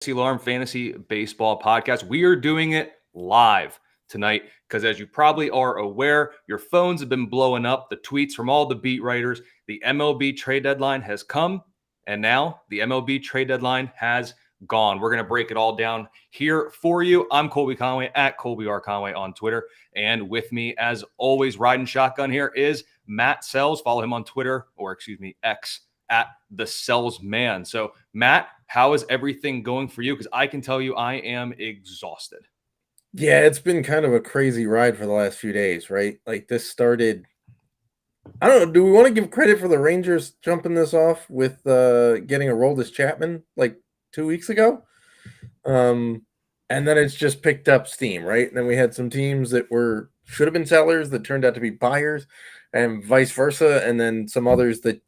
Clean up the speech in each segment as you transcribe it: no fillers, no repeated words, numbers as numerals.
Alarm Fantasy Baseball Podcast. We are doing it live tonight because, as you probably are aware, your phones have been blowing up. The tweets from all the beat writers. The MLB trade deadline has come, and now the MLB trade deadline has gone. We're going to break it all down here for you. I'm Colby Conway at Colby R. Conway on Twitter. And with me, as always, riding shotgun here is Matt Selz. Follow him on Twitter, or excuse me, X, at the Selz Man. So, Matt, how is everything going for you? Because I can tell you I am exhausted. Yeah, it's been kind of a crazy ride for the last few days, right? Like this started. I don't know. Do we want to give credit for the Rangers jumping this off with getting a Roldis Chapman like 2 weeks ago? And then it's just picked up steam, right? And then we had some teams that should have been sellers that turned out to be buyers, and vice versa. And then some others that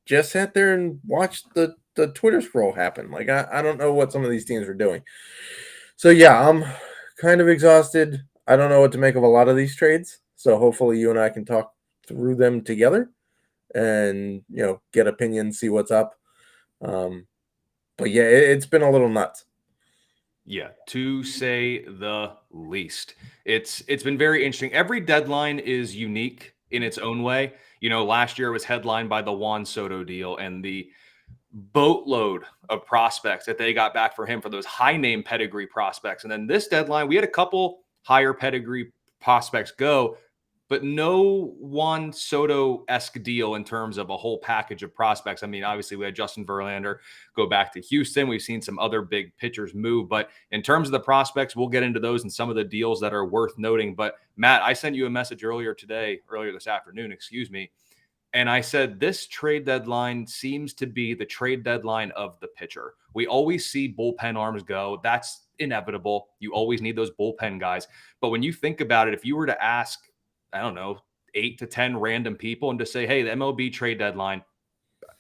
just sat there and watched the Twitter scroll happen. Like I don't know what some of these teams are doing. So yeah, I'm kind of exhausted. I don't know what to make of a lot of these trades. So hopefully you and I can talk through them together and, get opinions, see what's up. But yeah, it's been a little nuts. Yeah, to say the least. It's been very interesting. Every deadline is unique in its own way. Last year was headlined by the Juan Soto deal and the boatload of prospects that they got back for him for those high name pedigree prospects. And then this deadline, we had a couple higher pedigree prospects go, but no Juan Soto-esque deal in terms of a whole package of prospects. I mean, obviously we had Justin Verlander go back to Houston. We've seen some other big pitchers move, but in terms of the prospects, we'll get into those and some of the deals that are worth noting. But Matt, I sent you a message earlier this afternoon, and I said, this trade deadline seems to be the trade deadline of the pitcher. We always see bullpen arms go. That's inevitable. You always need those bullpen guys. But when you think about it, if you were to ask, I don't know, 8 to 10 random people and to say, hey, the MLB trade deadline,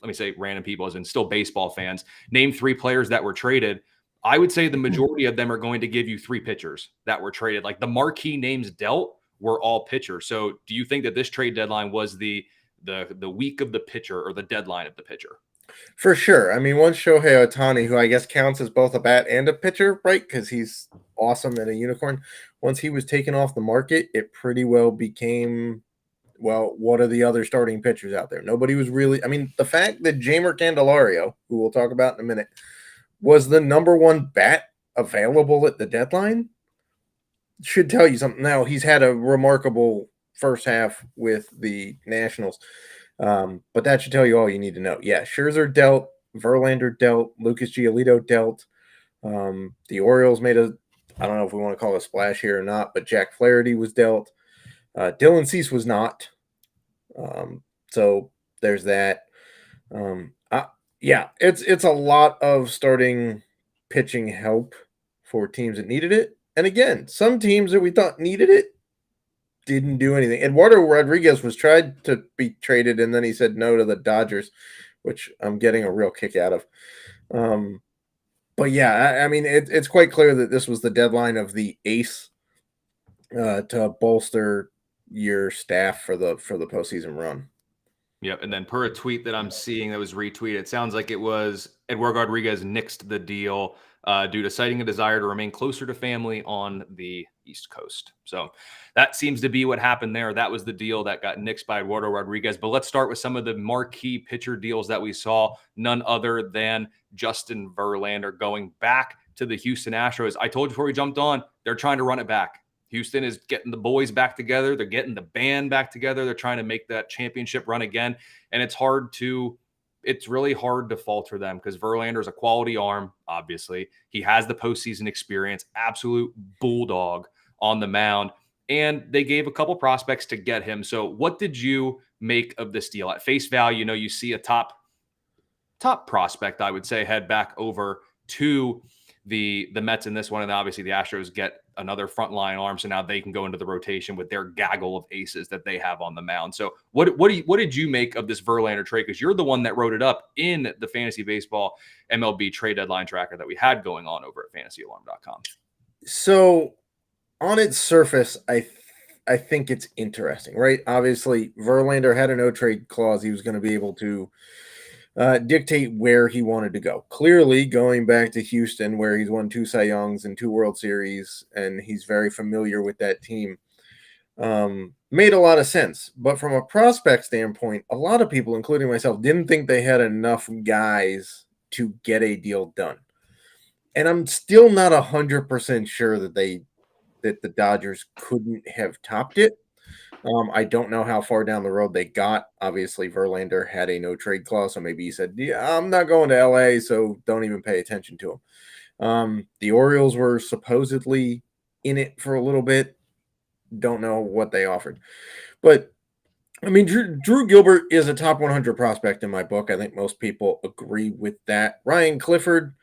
let me say random people as in still baseball fans, name 3 players that were traded, I would say the majority of them are going to give you 3 pitchers that were traded. Like the marquee names dealt were all pitchers. So do you think that this trade deadline was the week of the pitcher or the deadline of the pitcher? For sure. I mean, once Shohei Ohtani, who I guess counts as both a bat and a pitcher, right? Because he's awesome and a unicorn. Once he was taken off the market, it pretty well became, well, what are the other starting pitchers out there? Nobody was really. I mean, the fact that Jeimer Candelario, who we'll talk about in a minute, was the number 1 bat available at the deadline should tell you something. Now, he's had a remarkable first half with the Nationals. But that should tell you all you need to know. Yeah, Scherzer dealt, Verlander dealt, Lucas Giolito dealt. The Orioles made I don't know if we want to call it a splash here or not, but Jack Flaherty was dealt. Dylan Cease was not. So there's that. Yeah, it's a lot of starting pitching help for teams that needed it. And again, some teams that we thought needed it didn't do anything. Eduardo Rodriguez was tried to be traded, and then he said no to the Dodgers, which I'm getting a real kick out of. But yeah, I mean, it's quite clear that this was the deadline of the ace to bolster your staff for the postseason run. Yep, and then per a tweet that I'm seeing that was retweeted, it sounds like it was Eduardo Rodriguez nixed the deal due to citing a desire to remain closer to family on the East Coast. So that seems to be what happened there. That was the deal that got nixed by Eduardo Rodriguez. But let's start with some of the marquee pitcher deals that we saw. None other than Justin Verlander going back to the Houston Astros. I told you before we jumped on, they're trying to run it back. Houston is getting the boys back together. They're getting the band back together. They're trying to make that championship run again. And it's really hard to falter them because Verlander is a quality arm, obviously. He has the postseason experience, absolute bulldog on the mound. And they gave a couple prospects to get him. So what did you make of this deal? At face value, you see a top prospect, I would say, head back over to the Mets in this one. And obviously the Astros get another frontline arm. So now they can go into the rotation with their gaggle of aces that they have on the mound. So what did you make of this Verlander trade? Because you're the one that wrote it up in the fantasy baseball MLB trade deadline tracker that we had going on over at fantasyalarm.com. So on its surface, I think it's interesting, right? Obviously, Verlander had a no trade clause. He was going to be able to dictate where he wanted to go. Clearly, going back to Houston, where he's won 2 Cy Youngs and 2 World Series, and he's very familiar with that team, made a lot of sense. But from a prospect standpoint, a lot of people, including myself, didn't think they had enough guys to get a deal done. And I'm still not 100% sure that the Dodgers couldn't have topped it. I don't know how far down the road they got. Obviously, Verlander had a no trade clause, so maybe he said, "Yeah, I'm not going to LA, so don't even pay attention to him." The Orioles were supposedly in it for a little bit. Don't know what they offered, but I mean, Drew Gilbert is a top 100 prospect in my book. I think most people agree with that. Ryan Clifford,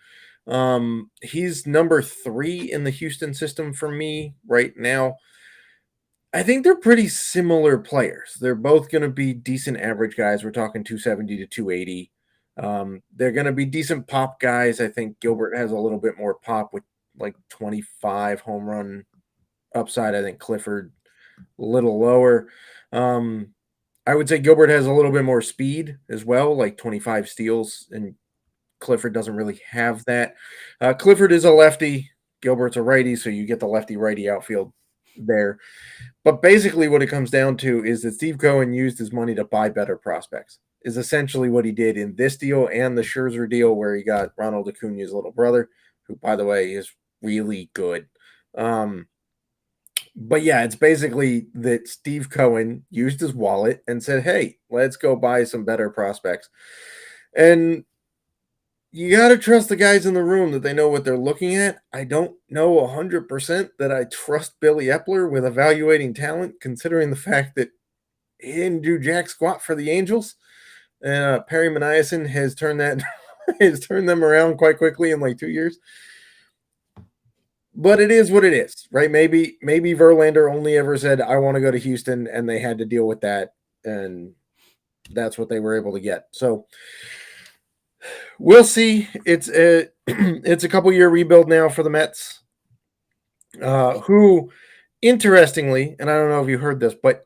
he's number 3 in the Houston system for me right now. I think they're pretty similar players. They're both going to be decent average guys. We're talking 270 to 280. They're going to be decent pop guys. I think Gilbert has a little bit more pop with like 25 home run upside. I think Clifford a little lower. I would say Gilbert has a little bit more speed as well, like 25 steals, and Clifford doesn't really have that. Clifford is a lefty. Gilbert's a righty, so you get the lefty-righty outfield there. But basically what it comes down to is that Steve Cohen used his money to buy better prospects, is essentially what he did in this deal and the Scherzer deal where he got Ronald Acuna's little brother, who, by the way, is really good. But yeah, it's basically that Steve Cohen used his wallet and said, hey, let's go buy some better prospects. And you got to trust the guys in the room that they know what they're looking at. I don't know 100% that I trust Billy Epler with evaluating talent, considering the fact that he didn't do jack squat for the Angels. Perry Maniason has turned them around quite quickly in like 2 years. But it is what it is, right? Maybe Verlander only ever said, I want to go to Houston, and they had to deal with that, and that's what they were able to get. So we'll see. It's a couple year rebuild now for the Mets, who, interestingly, and I don't know if you heard this, but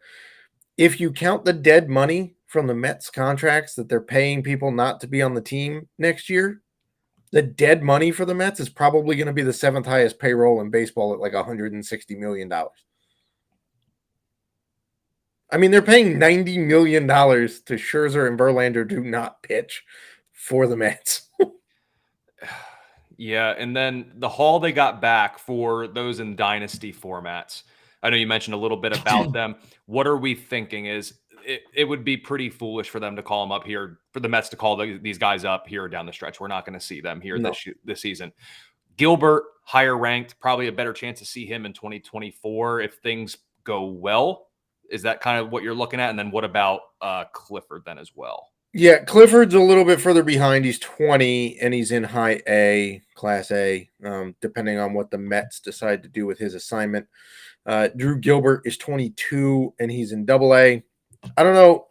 if you count the dead money from the Mets contracts that they're paying people not to be on the team next year, the dead money for the Mets is probably going to be the 7th highest payroll in baseball at like $160 million. I mean, they're paying $90 million to Scherzer and Verlander to not pitch for the Mets. Yeah, and then the haul they got back for those in dynasty formats. I know you mentioned a little bit about them. What are we thinking is it would be pretty foolish for them to call them up here, for the Mets to call these guys up here down the stretch. We're not going to see them here No. this season. Gilbert, higher ranked, probably a better chance to see him in 2024 if things go well. Is that kind of what you're looking at? And then what about Clifford then as well? Yeah, Clifford's a little bit further behind. He's 20 and he's in high A, class A, depending on what the Mets decide to do with his assignment. Drew Gilbert is 22 and he's in double A. I don't know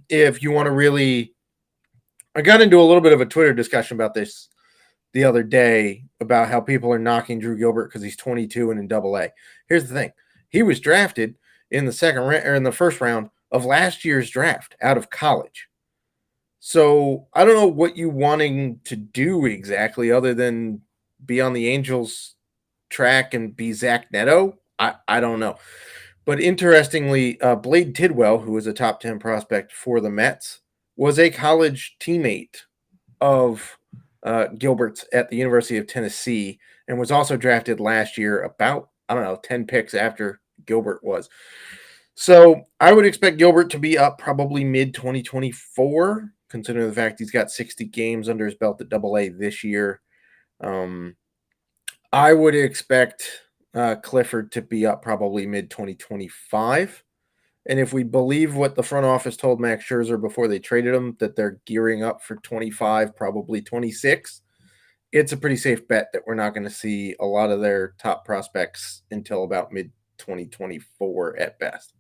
if you want to really. I got into a little bit of a Twitter discussion about this the other day about how people are knocking Drew Gilbert because he's 22 and in double A. Here's the thing. He was drafted in the in the first round of last year's draft out of college. So I don't know what you wanting to do exactly other than be on the Angels track and be Zach Neto. I don't know. But interestingly, Blade Tidwell, who was a top 10 prospect for the Mets, was a college teammate of Gilbert's at the University of Tennessee and was also drafted last year about, 10 picks after Gilbert was. So I would expect Gilbert to be up probably mid-2024, considering the fact he's got 60 games under his belt at Double-A this year. I would expect Clifford to be up probably mid-2025. And if we believe what the front office told Max Scherzer before they traded him, that they're gearing up for 25, probably 26, it's a pretty safe bet that we're not going to see a lot of their top prospects until about mid-2024 at best.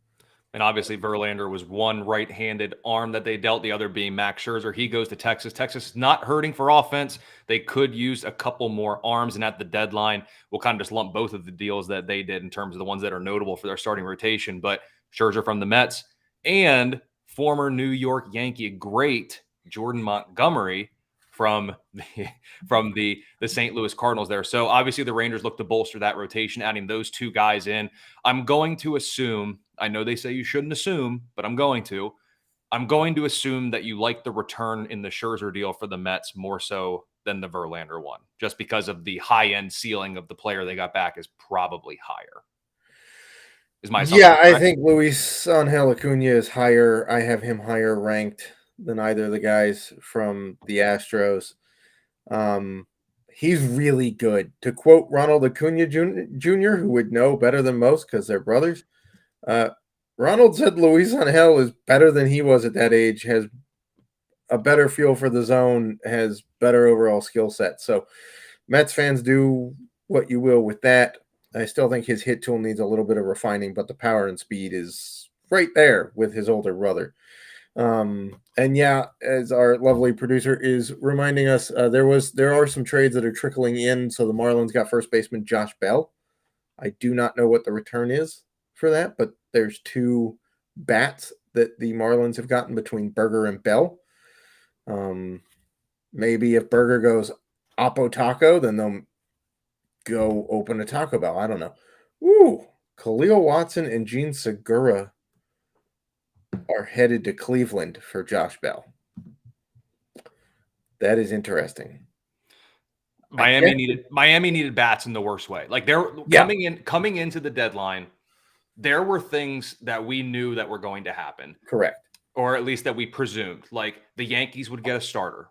And obviously, Verlander was one right-handed arm that they dealt, the other being Max Scherzer. He goes to Texas. Texas is not hurting for offense. They could use a couple more arms. And at the deadline, we'll kind of just lump both of the deals that they did in terms of the ones that are notable for their starting rotation. But Scherzer from the Mets and former New York Yankee, a great Jordan Montgomery from the St. Louis Cardinals there. So obviously the Rangers look to bolster that rotation, adding those two guys in. I'm going to assume, I know they say you shouldn't assume, but I'm going to assume that you like the return in the Scherzer deal for the Mets more so than the Verlander one, just because of the high-end ceiling of the player they got back is probably higher. Is my assumption Yeah, I correct? think Luis Angel Acuna is higher. I have him higher ranked than either of the guys from the Astros. He's really good. To quote Ronald Acuna Jr., who would know better than most because they're brothers, Ronald said Luis Angel is better than he was at that age, has a better feel for the zone, has better overall skill set. So Mets fans, do what you will with that. I still think his hit tool needs a little bit of refining, but the power and speed is right there with his older brother. And yeah, as our lovely producer is reminding us, there are some trades that are trickling in. So the Marlins got first baseman Josh Bell. I do not know what the return is for that, but there's two bats that the Marlins have gotten between Berger and Bell. Maybe if Berger goes Oppo Taco, then they'll go open a Taco Bell. I don't know. Ooh, Khalil Watson and Gene Segura are headed to Cleveland for Josh Bell. That is interesting. Miami needed bats in the worst way. Like they're coming into the deadline, there were things that we knew that were going to happen. Correct. Or at least that we presumed. Like the Yankees would get a starter.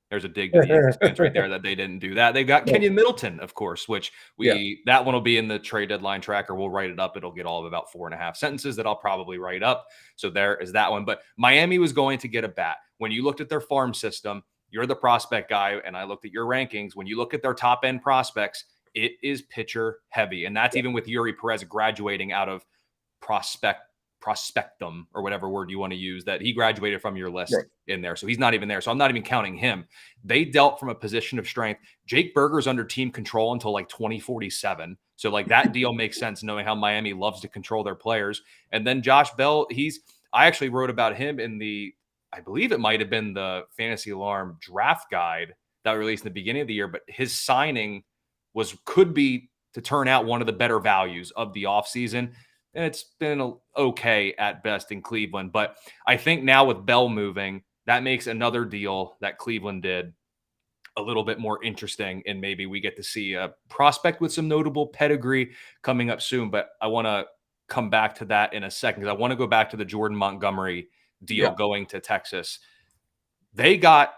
There's a dig to the Yankees fans right there that they didn't do that. They've got Kenyon Middleton, of course, which that one will be in the trade deadline tracker. We'll write it up. It'll get all of about 4.5 sentences that I'll probably write up. So there is that one. But Miami was going to get a bat. When you looked at their farm system, you're the prospect guy, and I looked at your rankings. When you look at their top end prospects, it is pitcher heavy. And that's even with Yuri Perez graduating out of prospectum or whatever word you want to use, that he graduated from your list in there. So he's not even there. So I'm not even counting him. They dealt from a position of strength. Jake Berger's under team control until like 2047. So like that deal makes sense knowing how Miami loves to control their players. And then Josh Bell, I actually wrote about him in I believe it might have been the Fantasy Alarm draft guide that released in the beginning of the year, but his signing could be to turn out one of the better values of the offseason. And it's been okay at best in Cleveland. But I think now with Bell moving, that makes another deal that Cleveland did a little bit more interesting. And maybe we get to see a prospect with some notable pedigree coming up soon. But I want to come back to that in a second because I want to go back to the Jordan Montgomery deal going to Texas. They got,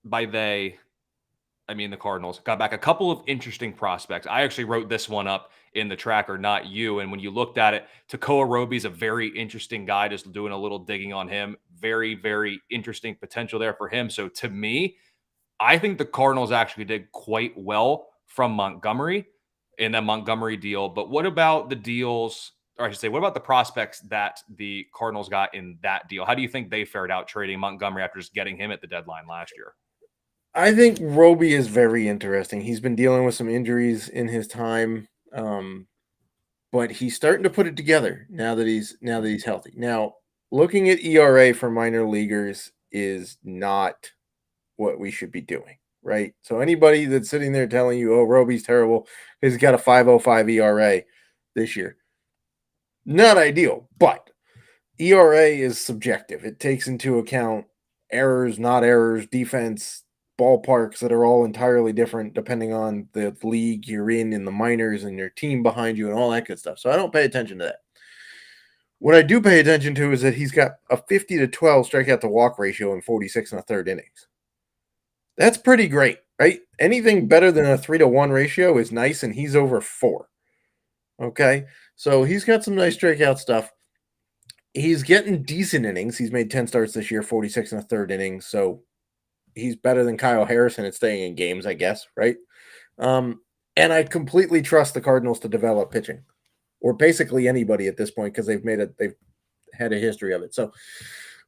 the Cardinals got back a couple of interesting prospects. I actually wrote this one up in the tracker, not you. And when you looked at it, Tekoa Roby's a very interesting guy, just doing a little digging on him. Very, very interesting potential there for him. So to me, I think the Cardinals actually did quite well from Montgomery in that Montgomery deal. But what about the deals, or I should say, what about the prospects that the Cardinals got in that deal? How do you think they fared out trading Montgomery after just getting him at the deadline last year? I think Roby is very interesting. He's been dealing with some injuries in his time, but he's starting to put it together now that he's healthy. Now, looking at ERA for minor leaguers is not what we should be doing, right? So anybody that's sitting there telling you, "Oh, Roby's terrible," he's got a 5.05 ERA this year. Not ideal, but ERA is subjective. It takes into account errors, not errors, defense, ballparks that are all entirely different depending on the league you're in the minors and your team behind you and all that good stuff. So I don't pay attention to that. What I do pay attention to is that he's got a 50-12 strikeout to walk ratio in 46 and a third innings. That's pretty great, right? Anything better than a 3-1 ratio is nice, and he's over 4. Okay, so he's got some nice strikeout stuff. He's getting decent innings. He's made 10 starts this year, 46 and a third innings. So he's better than Kyle Harrison at staying in games, I guess, right? And I completely trust the Cardinals to develop pitching, or basically anybody at this point, because they've had a history of it. So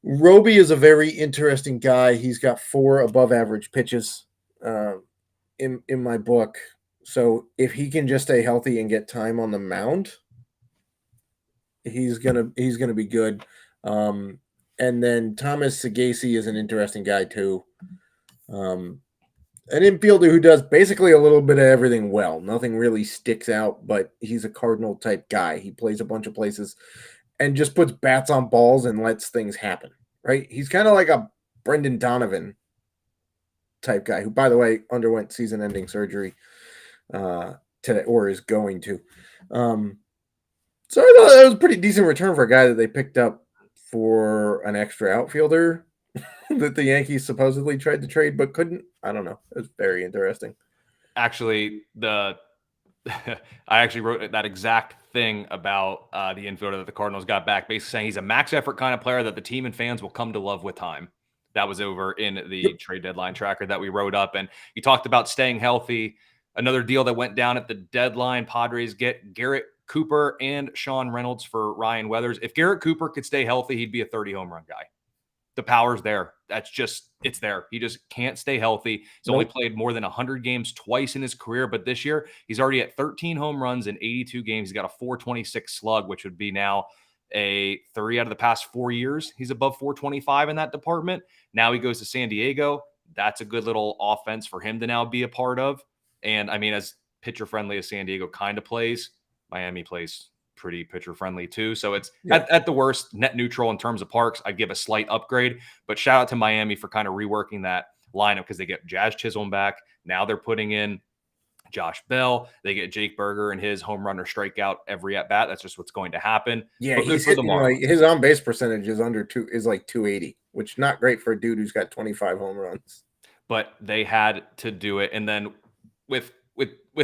Roby is a very interesting guy. He's got 4 above average pitches in my book. So if he can just stay healthy and get time on the mound, he's gonna be good. And then Thomas Sagasi is an interesting guy too. An infielder who does basically a little bit of everything well. Nothing really sticks out, but he's a Cardinal type guy. He plays a bunch of places and just puts bats on balls and lets things happen, right? He's kind of like a Brendan Donovan type guy who, by the way, underwent season-ending surgery today, or is going to. So I thought that was a pretty decent return for a guy that they picked up for an extra outfielder that the Yankees supposedly tried to trade but couldn't. I don't know. It was very interesting. Actually, I actually wrote that exact thing about the infielder that the Cardinals got back, basically saying he's a max effort kind of player that the team and fans will come to love with time. That was over in the trade deadline tracker that we wrote up. And you talked about staying healthy. Another deal that went down at the deadline, Padres get Garrett Cooper and Sean Reynolds for Ryan Weathers. If Garrett Cooper could stay healthy, he'd be a 30 home run guy. The power's there. It's there. He just can't stay healthy. He's only played more than 100 games twice in his career, but this year he's already at 13 home runs in 82 games. He's got a 426 slug, which would be now a 3 out of the past 4 years. He's above 425 in that department. Now he goes to San Diego. That's a good little offense for him to now be a part of. And I mean, as pitcher friendly as San Diego kind of plays, Miami plays pretty pitcher friendly too. So it's at the worst net neutral in terms of parks. I'd give a slight upgrade, but shout out to Miami for kind of reworking that lineup because they get Jazz Chisholm back. Now they're putting in Josh Bell. They get Jake Berger and his home run or strikeout every at bat. That's just what's going to happen. Yeah, but he's hitting like his on base percentage is like 280, which not great for a dude who's got 25 home runs. But they had to do it. And then with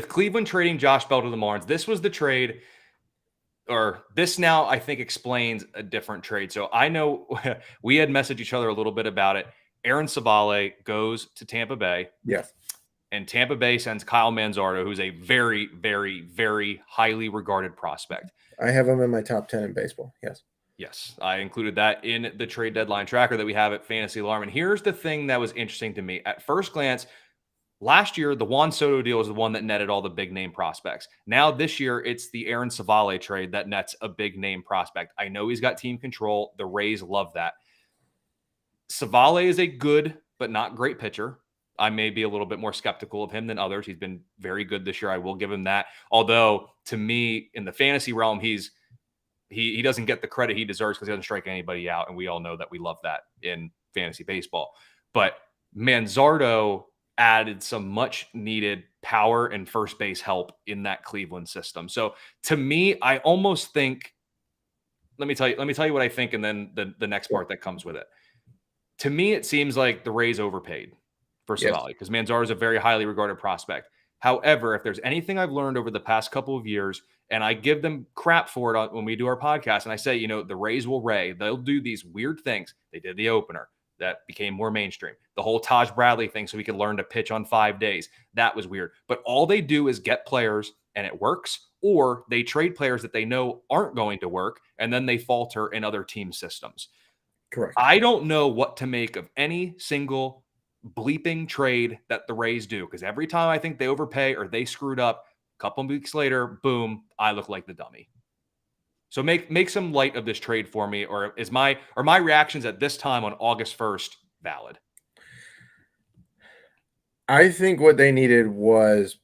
Cleveland trading Josh Bell to the Marlins, this was the trade. Or this now, I think, explains a different trade. So I know we had messaged each other a little bit about it. Aaron Savale goes to Tampa Bay. Yes. And Tampa Bay sends Kyle Manzardo, who's a very, very, very highly regarded prospect. I have him in my top 10 in baseball. Yes. Yes. I included that in the trade deadline tracker that we have at Fantasy Alarm. And here's the thing that was interesting to me. At first glance, last year, the Juan Soto deal was the one that netted all the big name prospects. Now this year, it's the Aaron Savale trade that nets a big name prospect. I know he's got team control. The Rays love that. Savale is a good but not great pitcher. I may be a little bit more skeptical of him than others. He's been very good this year. I will give him that. Although, to me, in the fantasy realm, he doesn't get the credit he deserves because he doesn't strike anybody out, and we all know that we love that in fantasy baseball. But Manzardo added some much needed power and first base help in that Cleveland system. So to me, I almost think, let me tell you what I think. And then the next part that comes with it. To me, it seems like the Rays overpaid for Savale because Manzardo is a very highly regarded prospect. However, if there's anything I've learned over the past couple of years, and I give them crap for it when we do our podcast, and I say, the Rays will Ray. They'll do these weird things. They did the opener. That became more mainstream. The whole Taj Bradley thing so he could learn to pitch on 5 days. That was weird. But all they do is get players and it works, or they trade players that they know aren't going to work, and then they falter in other team systems. Correct. I don't know what to make of any single bleeping trade that the Rays do, because every time I think they overpay or they screwed up, a couple of weeks later, boom, I look like the dummy. So make some light of this trade for me, or are my reactions at this time on August 1st valid? I think what they needed was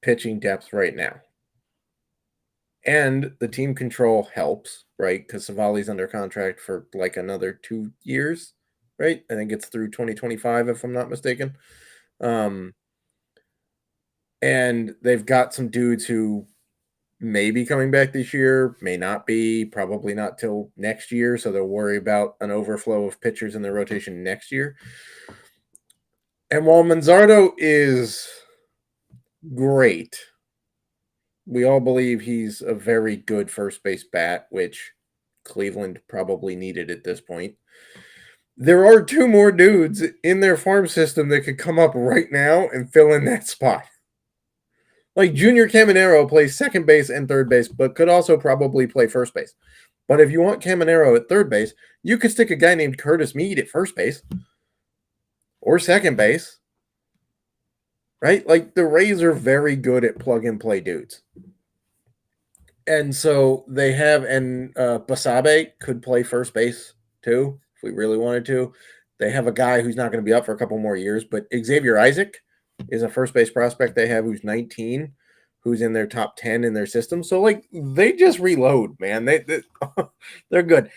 pitching depth right now. And the team control helps, right? Because Savali's under contract for like another 2 years, right? I think it's through 2025, if I'm not mistaken. And they've got some dudes who may be coming back this year, may not be, probably not till next year. So they'll worry about an overflow of pitchers in their rotation next year. And while Manzardo is great, we all believe he's a very good first base bat, which Cleveland probably needed at this point. There are 2 more dudes in their farm system that could come up right now and fill in that spot. Like Junior Caminero plays second base and third base, but could also probably play first base. But if you want Caminero at third base, you could stick a guy named Curtis Mead at first base or second base, right? Like the Rays are very good at plug and play dudes. And so they have, and Basabe could play first base too if we really wanted to. They have a guy who's not going to be up for a couple more years, but Xavier Isaac is a first base prospect they have who's 19, who's in their top 10 in their system. So like they just reload, man. They're good.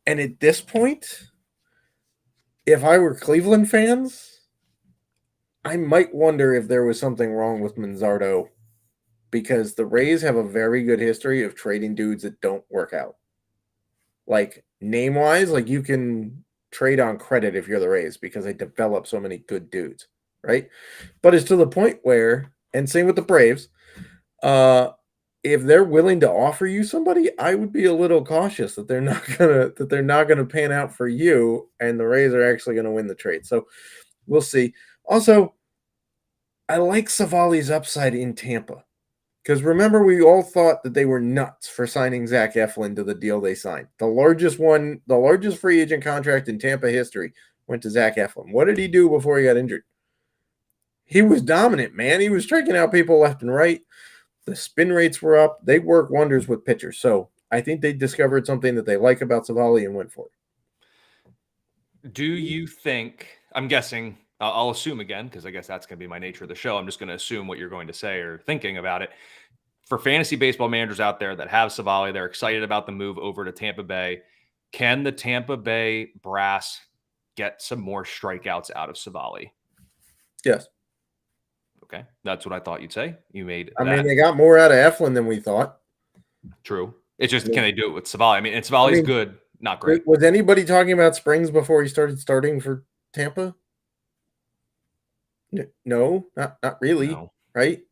And at this point, if I were Cleveland fans, I might wonder if there was something wrong with Manzardo, because the Rays have a very good history of trading dudes that don't work out. Like name wise, like you can trade on credit if you're the Rays because they develop so many good dudes, right? But it's to the point where, and same with the Braves, if they're willing to offer you somebody, I would be a little cautious that they're not gonna pan out for you, and the Rays are actually gonna win the trade. So we'll see. Also, I like Savali's upside in Tampa. Because remember, we all thought that they were nuts for signing Zach Eflin to the deal they signed. The largest free agent contract in Tampa history went to Zach Eflin. What did he do before he got injured? He was dominant, man. He was striking out people left and right. The spin rates were up. They work wonders with pitchers. So I think they discovered something that they like about Savali and went for it. Do you think, I'm guessing, I'll assume again, because I guess that's going to be my nature of the show. I'm just going to assume what you're going to say or thinking about it. For fantasy baseball managers out there that have Savali, they're excited about the move over to Tampa Bay. Can the Tampa Bay brass get some more strikeouts out of Savali? Yes. Okay. That's what I thought you'd say. You made I mean, they got more out of Eflin than we thought. True. It's just, can they do it with Savali? I mean, and Savali's good, not great. Was anybody talking about Springs before he started starting for Tampa? No, not really, No. right?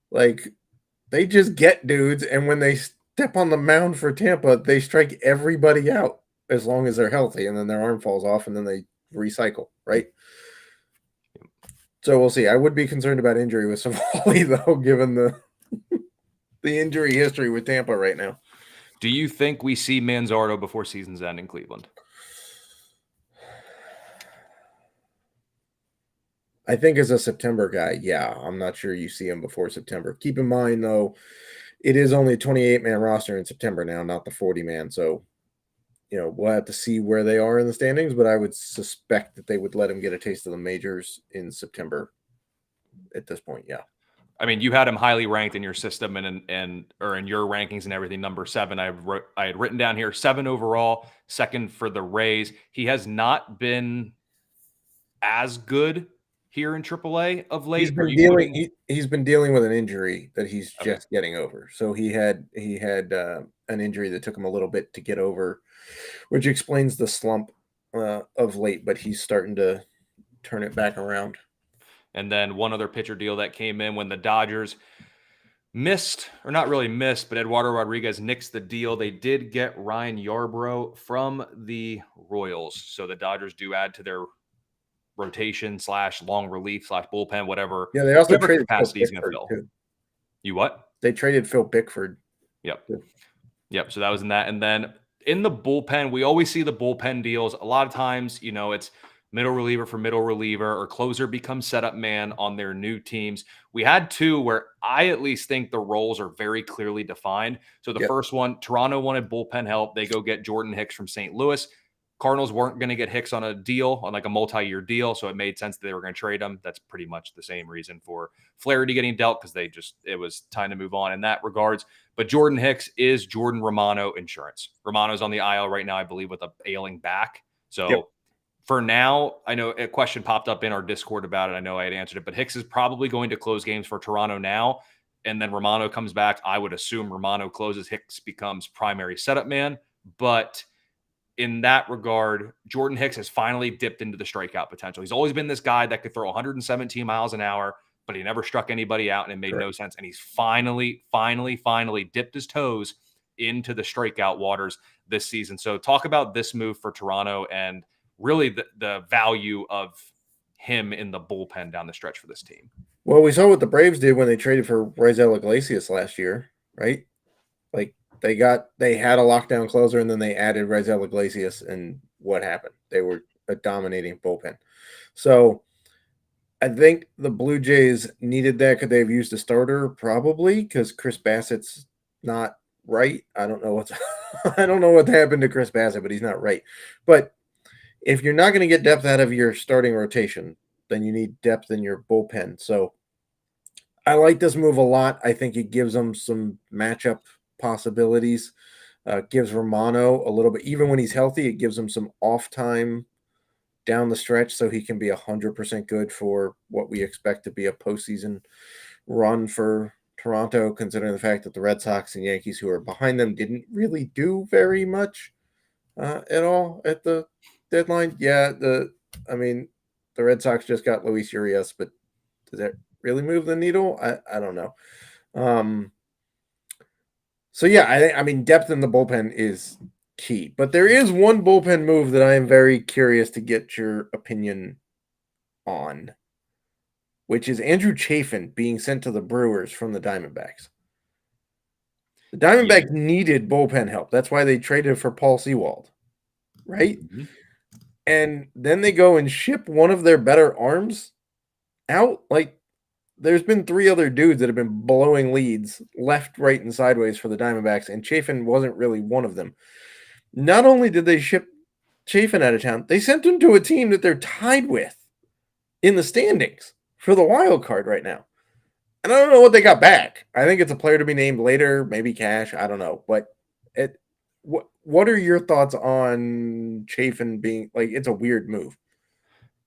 Like, they just get dudes, and when they step on the mound for Tampa, they strike everybody out as long as they're healthy, and then their arm falls off, and then they recycle, right? So we'll see. I would be concerned about injury with Savali, though, given the injury history with Tampa right now. Do you think we see Manzardo before season's end in Cleveland? I think as a September guy, yeah. I'm not sure you see him before September. Keep in mind, though, it is only a 28-man roster in September now, not the 40-man. So, we'll have to see where they are in the standings, but I would suspect that they would let him get a taste of the majors in September at this point, yeah. I mean, you had him highly ranked in your system or in your rankings and everything. Number 7, I had written down here 7 overall, second for the Rays. He has not been as good here in AAA of late. He's been dealing with an injury that he's just getting over. So he had an injury that took him a little bit to get over, which explains the slump of late. But he's starting to turn it back around. And then one other pitcher deal that came in when the Dodgers missed, or not really missed, but Eduardo Rodriguez nixed the deal. They did get Ryan Yarbrough from the Royals. So the Dodgers do add to their rotation / long relief / bullpen, whatever. Yeah, they also traded capacity he's going to fill. Too. You what? They traded Phil Bickford. Yep. So that was in that. And then in the bullpen, we always see the bullpen deals. A lot of times, it's middle reliever for middle reliever, or closer becomes setup man on their new teams. We had 2 where I at least think the roles are very clearly defined. So the first one, Toronto wanted bullpen help. They go get Jordan Hicks from St. Louis. Cardinals weren't going to get Hicks on a deal, on like a multi-year deal, so it made sense that they were going to trade him. That's pretty much the same reason for Flaherty getting dealt, because it was time to move on in that regards. But Jordan Hicks is Jordan Romano insurance. Romano's on the IL right now, I believe, with a ailing back. So for now, I know a question popped up in our Discord about it. I know I had answered it, but Hicks is probably going to close games for Toronto now, and then Romano comes back. I would assume Romano closes, Hicks becomes primary setup man, but in that regard, Jordan Hicks has finally dipped into the strikeout potential. He's always been this guy that could throw 117 miles an hour, but he never struck anybody out, and it made no sense. And he's finally dipped his toes into the strikeout waters this season. So talk about this move for Toronto and really the value of him in the bullpen down the stretch for this team. Well, we saw what the Braves did when they traded for Raisel Iglesias last year, right? Like, they had a lockdown closer, and then they added Raisel Iglesias, and what happened? They were a dominating bullpen. So I think the Blue Jays needed that. Could they have used a starter? Probably, because Chris Bassett's not right. I don't know what's I don't know what happened to Chris Bassett, but he's not right. But if you're not going to get depth out of your starting rotation, then you need depth in your bullpen. So I like this move a lot. I think it gives them some matchup possibilities. Gives Romano a little bit, even when he's healthy, it gives him some off time down the stretch so he can be 100% good for what we expect to be a postseason run for Toronto, considering the fact that the Red Sox and Yankees, who are behind them, didn't really do very much at all at the deadline. Yeah, I mean, the Red Sox just got Luis Urias, but does that really move the needle? I don't know. So yeah, I mean, depth in the bullpen is key, but there is one bullpen move that I am very curious to get your opinion on, which is Andrew Chafin being sent to the Brewers from the Diamondbacks. The Yeah. Diamondbacks needed bullpen help. That's why they traded for Paul Sewald, right? Mm-hmm. And then they go and ship one of their better arms out. Like, there's been 3 other dudes that have been blowing leads left, right, and sideways for the Diamondbacks, and Chafin wasn't really one of them. Not only did they ship Chafin out of town, they sent him to a team that they're tied with in the standings for the wild card right now. And I don't know what they got back. I think it's a player to be named later, maybe cash. I don't know. But what are your thoughts on Chafin being like? It's a weird move.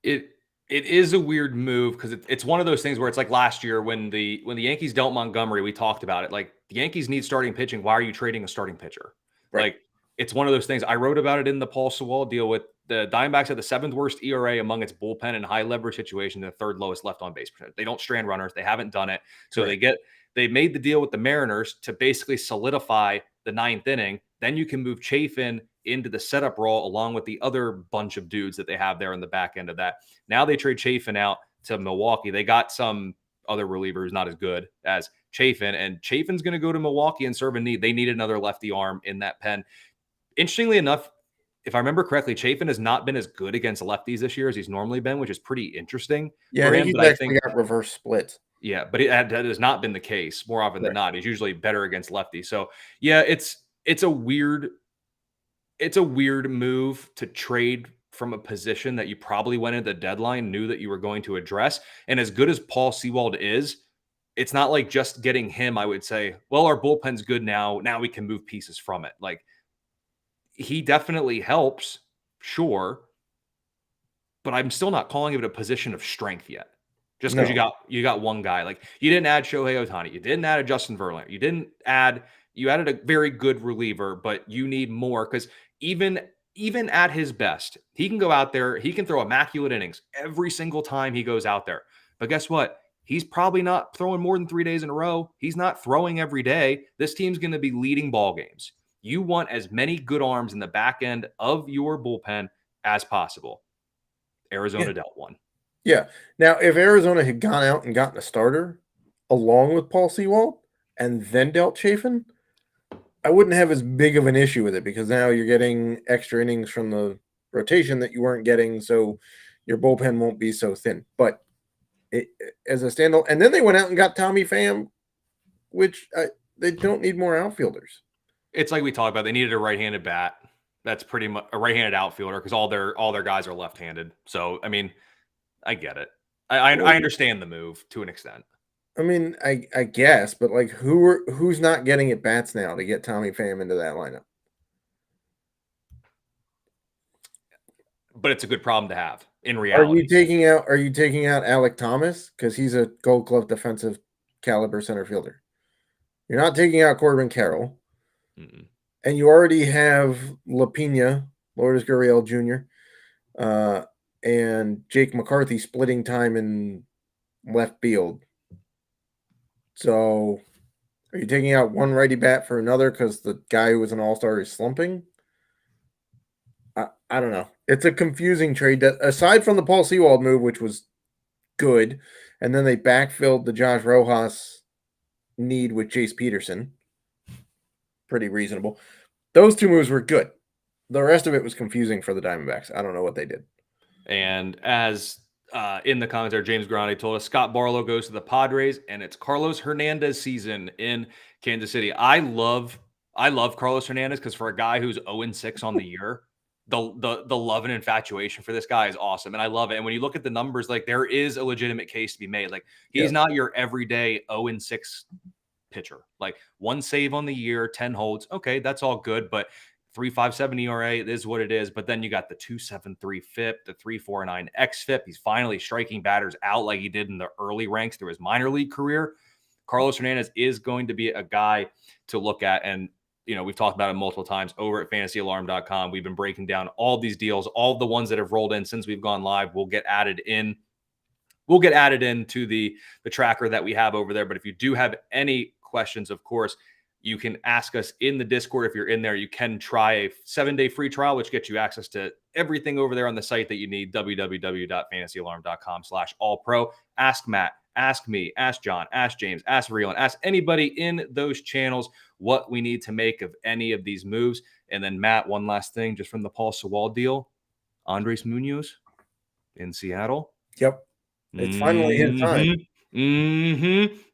It is a weird move because it's one of those things where it's like last year when the Yankees dealt Montgomery, we talked about it. Like, the Yankees need starting pitching. Why are you trading a starting pitcher? Right. Like, it's one of those things. I wrote about it in the Paul Sewald deal. With the Diamondbacks at the 7th worst ERA among its bullpen and high leverage situation, the 3rd lowest left on base percentage. They don't strand runners. They haven't done it. So they made the deal with the Mariners to basically solidify the 9th inning. Then you can move Chafin into the setup role along with the other bunch of dudes that they have there in the back end of that. Now they trade Chafin out to Milwaukee. They got some other reliever who's not as good as Chafin, and Chafin's going to go to Milwaukee and serve a need. They need another lefty arm in that pen. Interestingly enough, if I remember correctly, Chafin has not been as good against lefties this year as he's normally been, which is pretty interesting Yeah, for I think him. he's But I actually think, got reverse splits. yeah, but that has not been the case more often than not. He's usually better against lefties. So yeah, it's a weird move to trade from a position that you probably went into the deadline, knew that you were going to address. And as good as Paul Sewald is, it's not like just getting him, I would say, well, our bullpen's good now. Now we can move pieces from it. Like, he definitely helps, sure, but I'm still not calling it a position of strength yet. Just because No. you got one guy. Like, you didn't add Shohei Ohtani, you didn't add a Justin Verlander, you added a very good reliever, but you need more because even at his best, he can go out there, he can throw immaculate innings every single time he goes out there. But guess what? He's probably not throwing more than 3 days in a row. He's not throwing every day. This team's going to be leading ball games. You want as many good arms in the back end of your bullpen as possible. Arizona dealt one. Yeah. Now, if Arizona had gone out and gotten a starter along with Paul Sewald and then dealt Chafin, I wouldn't have as big of an issue with it because now you're getting extra innings from the rotation that you weren't getting, so your bullpen won't be so thin. But as a standalone, and then they went out and got Tommy Pham, which they don't need more outfielders. It's like we talked about. They needed a right-handed bat. That's pretty much a right-handed outfielder because all their guys are left-handed. So I mean, I get it. I understand the move to an extent. I mean, I guess, but like, who's not getting at bats now to get Tommy Pham into that lineup? But it's a good problem to have in reality. Are you taking out Alec Thomas because he's a Gold Glove defensive caliber center fielder? You're not taking out Corbin Carroll, and you already have Lapina, Lourdes Gurriel Jr., and Jake McCarthy splitting time in left field. So, are you taking out one righty bat for another because the guy who was an all-star is slumping? I don't know. It's a confusing trade. That aside from the Paul Sewald move, which was good, and then they backfilled the Josh Rojas need with Jace Peterson. Pretty reasonable. Those 2 moves were good. The rest of it was confusing for the Diamondbacks. I don't know what they did. And as in the comments there, James Grande told us Scott Barlow goes to the Padres, and it's Carlos Hernandez season in Kansas City. I love I love Carlos Hernandez because for a guy who's 0-6 on the year, the love and infatuation for this guy is awesome, and I love it. And when you look at the numbers, like there is a legitimate case to be made. Like Yeah. he's not your everyday 0-6 pitcher. Like 1 save on the year, 10 holds. Okay, that's all good, but 3.57 ERA is what it is. But then you got the 2.73 FIP, the 3.49 xFIP. He's finally striking batters out like he did in the early ranks through his minor league career. Carlos Hernandez is going to be a guy to look at. And, we've talked about it multiple times over at fantasyalarm.com. We've been breaking down all these deals, all the ones that have rolled in since we've gone live will get added in. We'll get added into the tracker that we have over there. But if you do have any questions, of course, you can ask us in the Discord. If you're in there, you can try a 7-day free trial, which gets you access to everything over there on the site that you need, www.fantasyalarm.com/allpro. Ask Matt, ask me, ask John, ask James, ask Reelan, ask anybody in those channels what we need to make of any of these moves. And then, Matt, one last thing just from the Paul Sewald deal, Andres Munoz in Seattle. Yep. It's finally his time.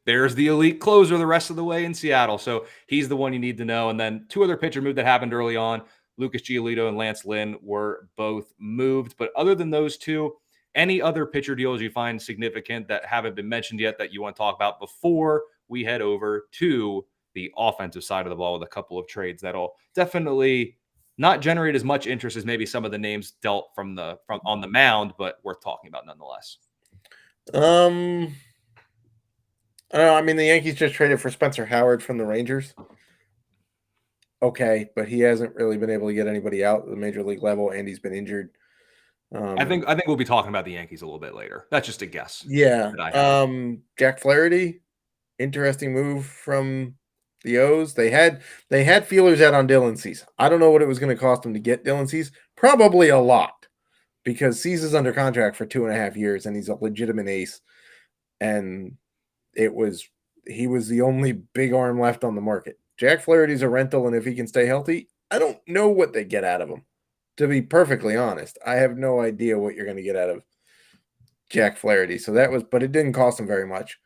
There's the elite closer the rest of the way in Seattle. So he's the one you need to know. And then two other pitcher moves that happened early on. Lucas Giolito and Lance Lynn were both moved. But other than those two, any other pitcher deals you find significant that haven't been mentioned yet that you want to talk about before we head over to the offensive side of the ball with a couple of trades that'll definitely not generate as much interest as maybe some of the names dealt from on the mound, but worth talking about nonetheless. I don't know. I mean, the Yankees just traded for Spencer Howard from the Rangers. Okay, but he hasn't really been able to get anybody out at the major league level, and he's been injured. I think we'll be talking about the Yankees a little bit later. That's just a guess. Yeah. Jack Flaherty, interesting move from the O's. They had feelers out on Dylan Cease. I don't know what it was going to cost them to get Dylan Cease. Probably a lot, because Cease is under contract for 2.5 years, and he's a legitimate ace. And he was the only big arm left on the market. Jack Flaherty's a rental, and if he can stay healthy, I don't know what they get out of him. To be perfectly honest, I have no idea what you're going to get out of Jack Flaherty. So but it didn't cost him very much.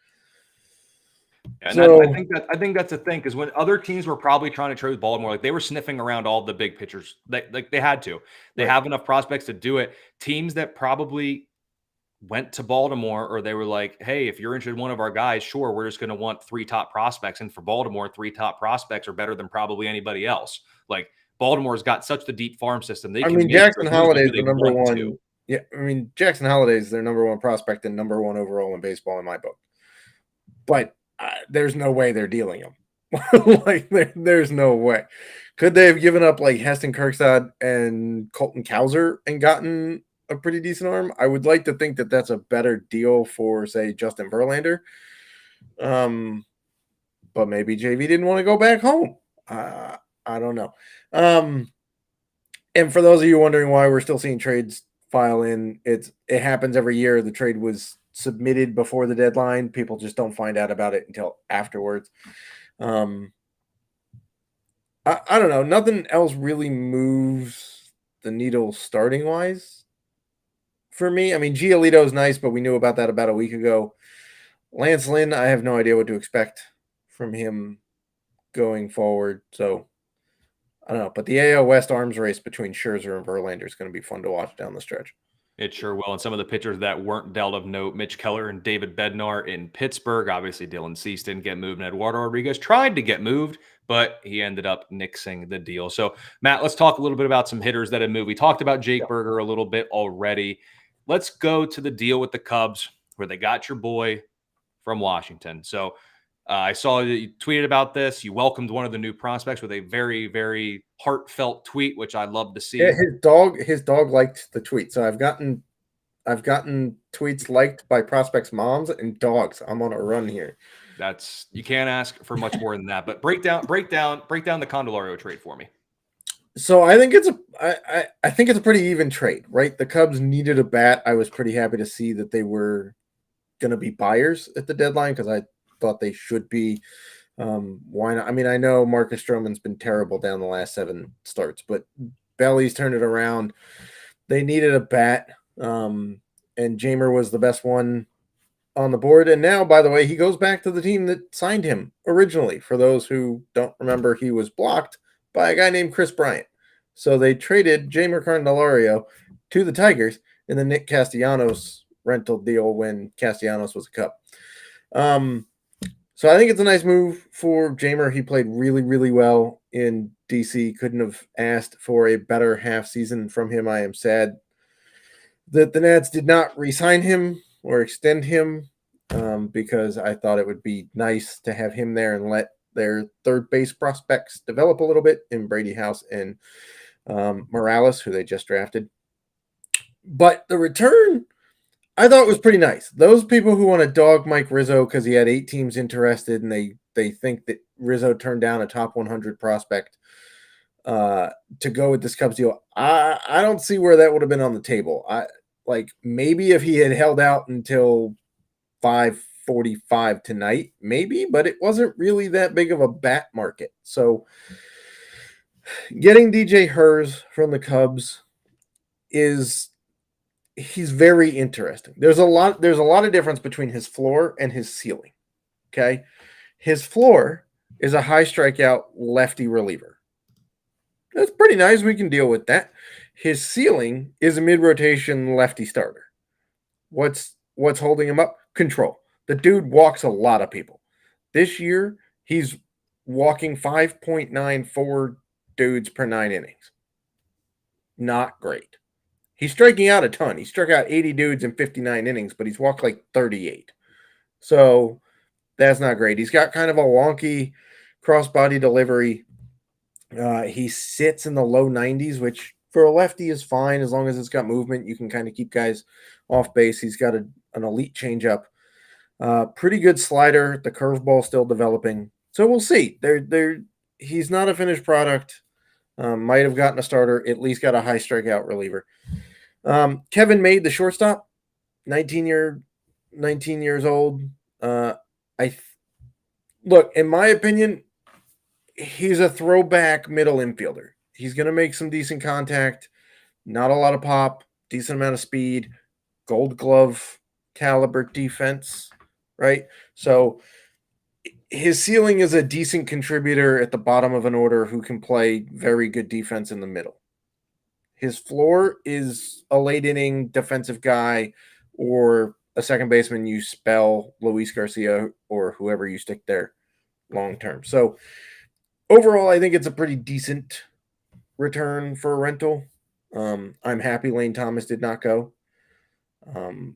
And so, I think that's the thing, because when other teams were probably trying to trade Baltimore, like they were sniffing around all the big pitchers, they had to. They have enough prospects to do it. Teams that probably went to Baltimore, or they were like, hey, if you're interested in one of our guys, sure, we're just going to want 3 top prospects. And for Baltimore, 3 top prospects are better than probably anybody else. Like Baltimore's got such the deep farm system. Jackson Holliday is the number one. Yeah, Jackson Holliday is their number one prospect and number 1 overall in baseball in my book. But there's no way they're dealing him. Like there's no way. Could they have given up like Heston Kjerstad and Colton Cowser and gotten a pretty decent arm? I would like to think that that's a better deal for, say, Justin Verlander. But maybe JV didn't want to go back home. I don't know. And for those of you wondering why we're still seeing trades file in, it happens every year. The trade was submitted before the deadline. People just don't find out about it until afterwards. I don't know. Nothing else really moves the needle starting wise for me. I mean, Giolito is nice, but we knew about that about a week ago. Lance Lynn, I have no idea what to expect from him going forward. So I don't know. But the AL West arms race between Scherzer and Verlander is going to be fun to watch down the stretch. It sure will. And some of the pitchers that weren't dealt of note, Mitch Keller and David Bednar in Pittsburgh. Obviously, Dylan Cease didn't get moved, and Eduardo Rodriguez tried to get moved, but he ended up nixing the deal. So, Matt, let's talk a little bit about some hitters that have moved. We talked about Jake Burger a little bit already. Let's go to the deal with the Cubs, where they got your boy from Washington. So, I saw that you tweeted about this. You welcomed one of the new prospects with a very, very heartfelt tweet, which I love to see. Yeah, his dog liked the tweet. So I've gotten tweets liked by prospects' moms and dogs. I'm on a run here. You can't ask for much more than that. But break down the Candelario trade for me. So I think I think it's a pretty even trade, right? The Cubs needed a bat. I was pretty happy to see that they were going to be buyers at the deadline, because I thought they should be. Why not? I mean, I know Marcus Stroman's been terrible down the last 7 starts, but Belly's turned it around. They needed a bat, and Jamer was the best one on the board. And now, by the way, he goes back to the team that signed him originally. For those who don't remember, he was blocked by a guy named Chris Bryant. So they traded Jamer Candelario to the Tigers in the Nick Castellanos rental deal when Castellanos was a Cub. So I think it's a nice move for Jamer. He played really, really well in DC. Couldn't have asked for a better half season from him. I am sad that the Nats did not re-sign him or extend him because I thought it would be nice to have him there and let their third base prospects develop a little bit in Brady House and Morales, who they just drafted. But the return, I thought was pretty nice. Those people who want to dog Mike Rizzo because he had 8 teams interested and they think that Rizzo turned down a top 100 prospect to go with this Cubs deal, I don't see where that would have been on the table. Maybe if he had held out until 5:45 tonight, maybe, but it wasn't really that big of a bat market. So getting DJ Hers from the Cubs he's very interesting. There's a lot of difference between his floor and his ceiling. Okay. His floor is a high strikeout lefty reliever. That's pretty nice. We can deal with that. His ceiling is a mid-rotation lefty starter. What's holding him up? Control. The dude walks a lot of people. This year, he's walking 5.94 dudes per 9 innings. Not great. He's striking out a ton. He struck out 80 dudes in 59 innings, but he's walked like 38. So that's not great. He's got kind of a wonky crossbody delivery. He sits in the low 90s, which for a lefty is fine as long as it's got movement. You can kind of keep guys off base. He's got an elite changeup. Pretty good slider. The curveball still developing. So we'll see. He's not a finished product. Might have gotten a starter. At least got a high strikeout reliever. Kevin Made, the shortstop, 19 years old. Look, in my opinion, he's a throwback middle infielder. He's going to make some decent contact, not a lot of pop, decent amount of speed, Gold Glove caliber defense, right? So his ceiling is a decent contributor at the bottom of an order who can play very good defense in the middle. His floor is a late inning defensive guy or a second baseman you spell Luis Garcia or whoever you stick there long term. So overall, I think it's a pretty decent return for a rental. I'm happy Lane Thomas did not go. I'm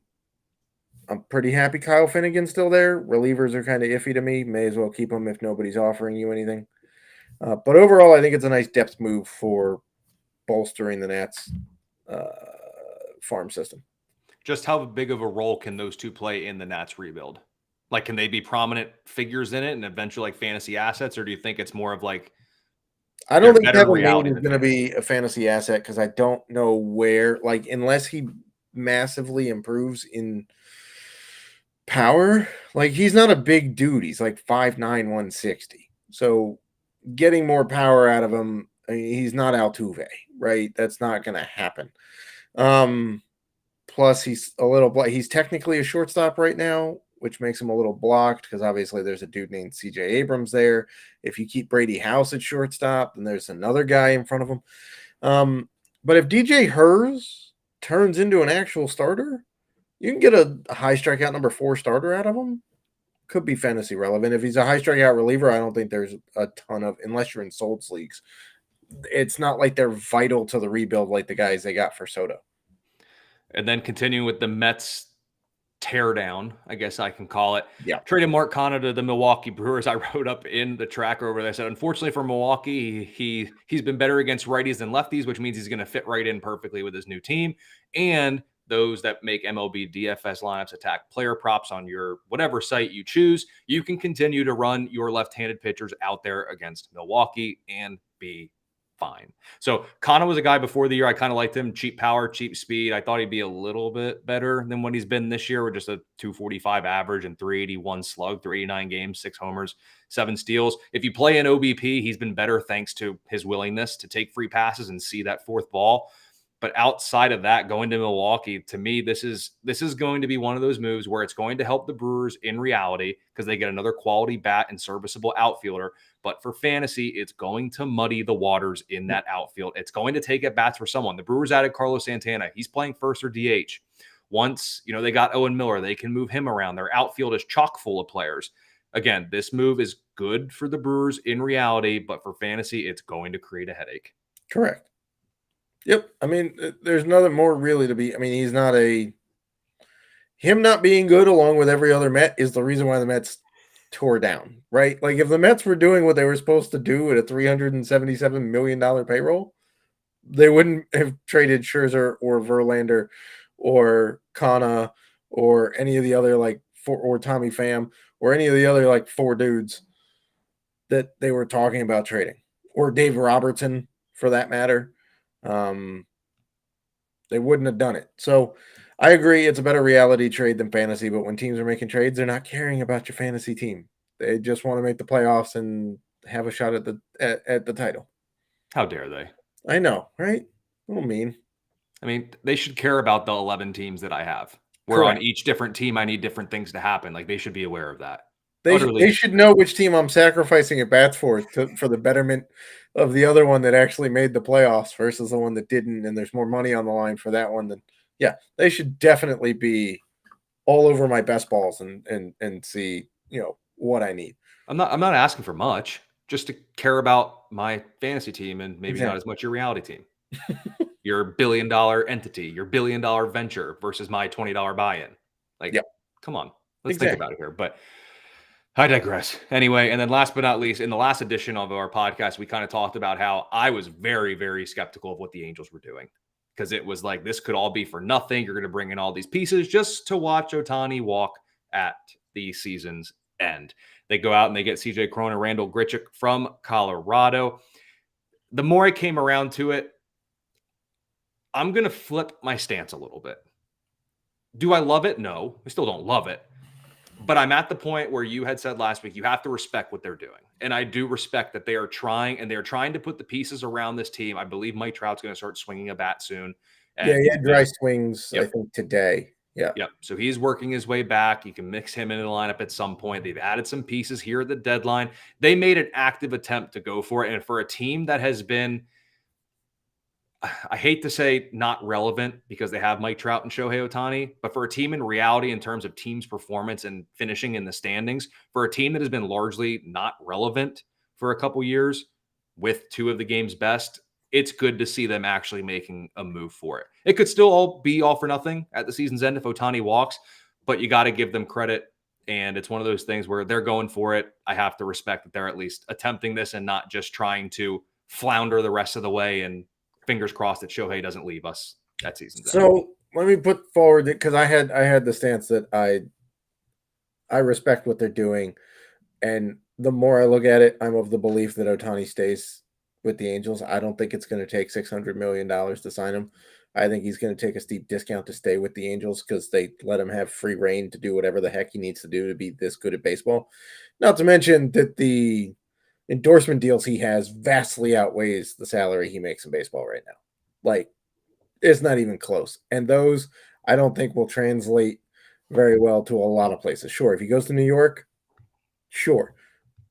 pretty happy Kyle Finnegan's still there. Relievers are kind of iffy to me. May as well keep them if nobody's offering you anything. But overall, I think it's a nice depth move for bolstering the Nats farm system. Just how big of a role can those two play in the Nats rebuild? Like, can they be prominent figures in it and eventually like fantasy assets, or do you think it's more of like I don't think better Kevin Made reality is than going to be a fantasy asset because I don't know where, like, unless he massively improves in power, like, he's not a big dude. He's like 5'9", 160. So getting more power out of him, I mean, he's not Altuve, right? That's not going to happen. Plus, he's technically a shortstop right now, which makes him a little blocked because obviously there's a dude named CJ Abrams there. If you keep Brady House at shortstop, then there's another guy in front of him. But if DJ Hers turns into an actual starter, you can get a high strikeout number 4 starter out of him. Could be fantasy relevant. If he's a high strikeout reliever, I don't think there's a ton of, unless you're in Selz leagues. It's not like they're vital to the rebuild like the guys they got for Soto. And then continuing with the Mets teardown, I guess I can call it. Yeah. Traded Mark Canha to the Milwaukee Brewers. I wrote up in the tracker over there. I said, unfortunately for Milwaukee, he's been better against righties than lefties, which means he's going to fit right in perfectly with his new team. And those that make MLB DFS lineups attack player props on your whatever site you choose, you can continue to run your left-handed pitchers out there against Milwaukee and be fine. So Canha was a guy before the year. I kind of liked him. Cheap power, cheap speed. I thought he'd be a little bit better than what he's been this year with just a 245 average and 381 slug through 89 games, 6 homers, 7 steals. If you play an OBP, he's been better thanks to his willingness to take free passes and see that fourth ball. But outside of that, going to Milwaukee, to me, this is going to be one of those moves where it's going to help the Brewers in reality because they get another quality bat and serviceable outfielder. But for fantasy, it's going to muddy the waters in that outfield. It's going to take at bats for someone. The Brewers added Carlos Santana. He's playing first or DH. Once, they got Owen Miller, they can move him around. Their outfield is chock full of players. Again, this move is good for the Brewers in reality, but for fantasy, it's going to create a headache. Correct. Yep. I mean, there's nothing more really to be. I mean, him not being good along with every other Met is the reason why the Mets tore down, right? Like if the Mets were doing what they were supposed to do at a $377 million payroll, they wouldn't have traded Scherzer or Verlander or Kana or any of the other or Tommy Pham or any of the other four dudes that they were talking about trading, or Dave Robertson for that matter. They wouldn't have done it. So I agree it's a better reality trade than fantasy, but when teams are making trades, they're not caring about your fantasy team. They just want to make the playoffs and have a shot at the title. How dare they? I know, right? A little mean. I mean, they should care about the 11 teams that I have. Where on each different team, I need different things to happen. Like, they should be aware of that. They should know which team I'm sacrificing at bats for the betterment of the other one that actually made the playoffs versus the one that didn't, and there's more money on the line for that one. They should definitely be all over my best balls and see what I need. I'm not asking for much, just to care about my fantasy team and maybe not as much your reality team. Your $1 billion entity, your $1 billion venture versus my $20 buy-in. Come on, let's think about it here. But I digress. Anyway, and then last but not least, in the last edition of our podcast, we kind of talked about how I was very, very skeptical of what the Angels were doing, because it was like, this could all be for nothing. You're going to bring in all these pieces just to watch Ohtani walk at the season's end. They go out and they get CJ Cron and Randall Grichuk from Colorado. The more I came around to it, I'm going to flip my stance a little bit. Do I love it? No, I still don't love it. But I'm at the point where you had said last week, you have to respect what they're doing. And I do respect that they are trying, and they're trying to put the pieces around this team. I believe Mike Trout's going to start swinging a bat soon. And he had dry swings, I think, today. Yeah. Yep. So he's working his way back. You can mix him into the lineup at some point. They've added some pieces here at the deadline. They made an active attempt to go for it. And for a team that has been, I hate to say not relevant because they have Mike Trout and Shohei Ohtani, but for a team in reality in terms of team's performance and finishing in the standings, for a team that has been largely not relevant for a couple years with two of the game's best, it's good to see them actually making a move for it. It could still all be all for nothing at the season's end if Ohtani walks, but you got to give them credit. And it's one of those things where they're going for it. I have to respect that they're at least attempting this and not just trying to flounder the rest of the way, and fingers crossed that Shohei doesn't leave us that season. So let me put forward, because I had the stance that I respect what they're doing, and the more I look at it, I'm of the belief that Ohtani stays with the Angels. I don't think it's going to take $600 million to sign him. I think he's going to take a steep discount to stay with the Angels because they let him have free reign to do whatever the heck he needs to do to be this good at baseball. Not to mention that the endorsement deals he has vastly outweighs the salary he makes in baseball right now. Like, it's not even close. And those, I don't think, will translate very well to a lot of places. Sure, if he goes to New York, sure.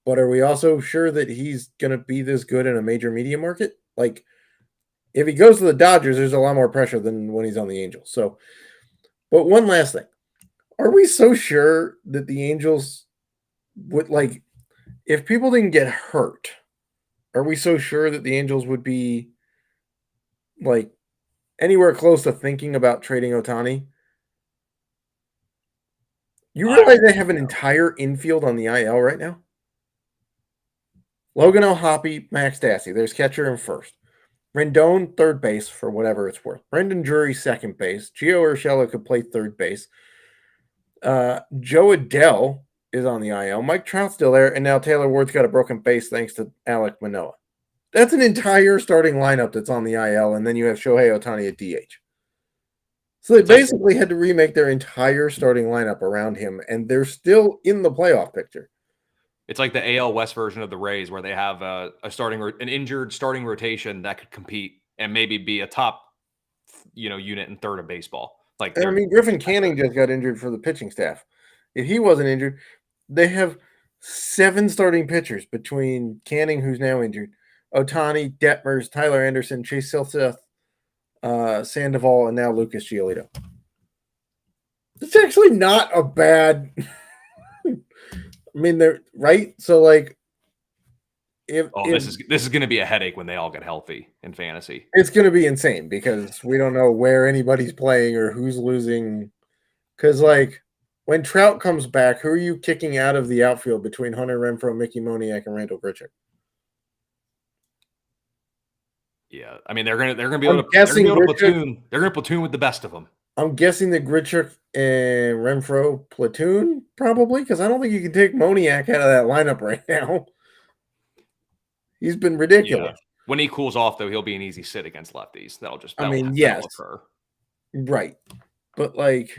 But are we also sure that he's going to be this good in a major media market? Like, if he goes to the Dodgers, there's a lot more pressure than when he's on the Angels. So, but one last thing. Are we so sure that the Angels would, like, if people didn't get hurt, are we so sure that the Angels would be, like, anywhere close to thinking about trading Ohtani? You realize they have an entire infield on the IL right now? Logan O'Hoppe, Max Stassi. There's catcher in first. Rendon, third base, for whatever it's worth. Brendan Drury, second base. Gio Urshela could play third base. Joe Adell is on the IL. Mike Trout's still there, and now Taylor Ward's got a broken face thanks to Alek Manoah. That's an entire starting lineup that's on the IL, and then you have Shohei Ohtani at DH. So they basically had to remake their entire starting lineup around him, and they're still in the playoff picture. It's like the AL West version of the Rays, where they have an injured starting rotation that could compete and maybe be a top unit in third of baseball. Like And I mean, Griffin Canning just got injured for the pitching staff. If he wasn't injured, they have 7 starting pitchers between Canning, who's now injured, Otani, Detmers, Tyler Anderson, Chase Selz, Sandoval, and now Lucas Giolito. It's actually not a bad. I mean, they're right. So, like, if this is going to be a headache when they all get healthy in fantasy. it's going to be insane because we don't know where anybody's playing or who's losing. Because, like, when Trout comes back, who are you kicking out of the outfield between Hunter Renfroe, Mickey Moniak, and Randall Grichuk? Yeah, I mean they're gonna be able to platoon. They're gonna platoon with the best of them. I'm guessing that Grichuk and Renfroe platoon probably because I don't think you can take Moniak out of that lineup right now. He's been ridiculous. Yeah. When he cools off, though, he'll be an easy sit against lefties. That'll occur. Right, but like